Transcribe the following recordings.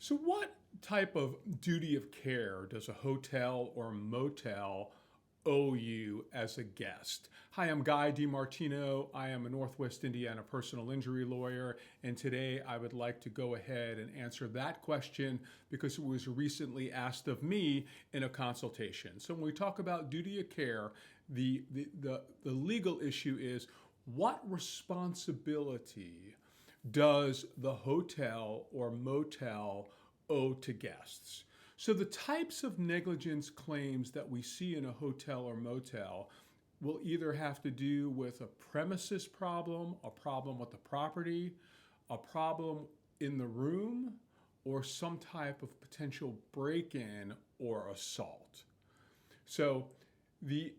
So what type of duty of care does a hotel or motel owe you as a guest? Hi, I'm Guy DiMartino. I am a Northwest Indiana personal injury lawyer, and today I would like to go ahead and answer that question because it was recently asked of me in a consultation. So when we talk about duty of care, the legal issue is what responsibility does the hotel or motel owe to guests? So the types of negligence claims that we see in a hotel or motel will either have to do with a premises problem, a problem with the property, a problem in the room, or some type of potential break-in or assault. So the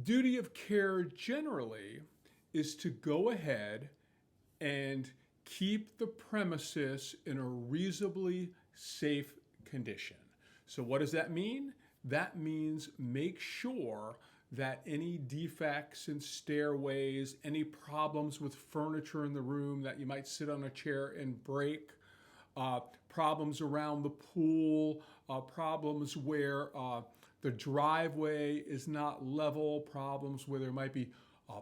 duty of care generally is to go ahead and keep the premises in a reasonably safe condition. So what does that mean? That means make sure that any defects in stairways, any problems with furniture in the room that you might sit on a chair and break, problems around the pool, problems where the driveway is not level, problems where there might be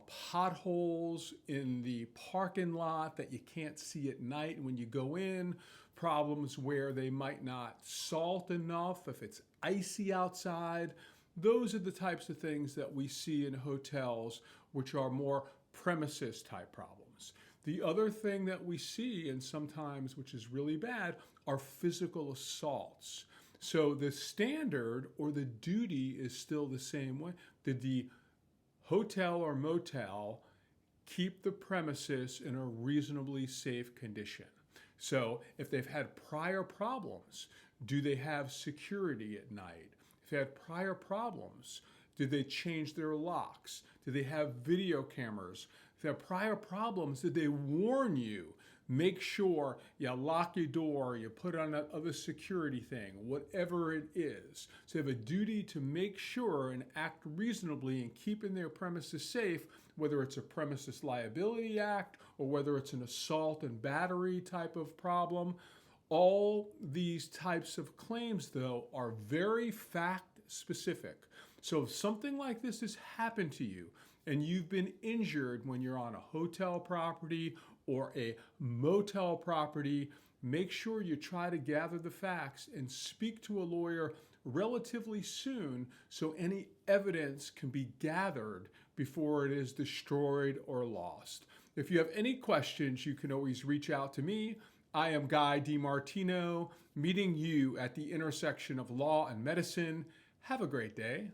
potholes in the parking lot that you can't see at night when you go in, problems where they might not salt enough if it's icy outside. Those are the types of things that we see in hotels, which are more premises type problems. The other thing that we see, and sometimes which is really bad, are physical assaults. So the standard or the duty is still the same way. Did the hotel or motel keep the premises in a reasonably safe condition? So if they've had prior problems, do they have security at night? If they had prior problems, did they change their locks? Do they have video cameras? If they have prior problems, did they warn you? Make sure you lock your door, you put on that other security thing, whatever it is. So they have a duty to make sure and act reasonably in keeping their premises safe, whether it's a Premises Liability Act or whether it's an assault and battery type of problem. All these types of claims, though, are very fact specific. So if something like this has happened to you and you've been injured when you're on a hotel property or a motel property, make sure you try to gather the facts and speak to a lawyer relatively soon so any evidence can be gathered before it is destroyed or lost. If you have any questions, you can always reach out to me. I am Guy DiMartino, meeting you at the intersection of law and medicine. Have a great day.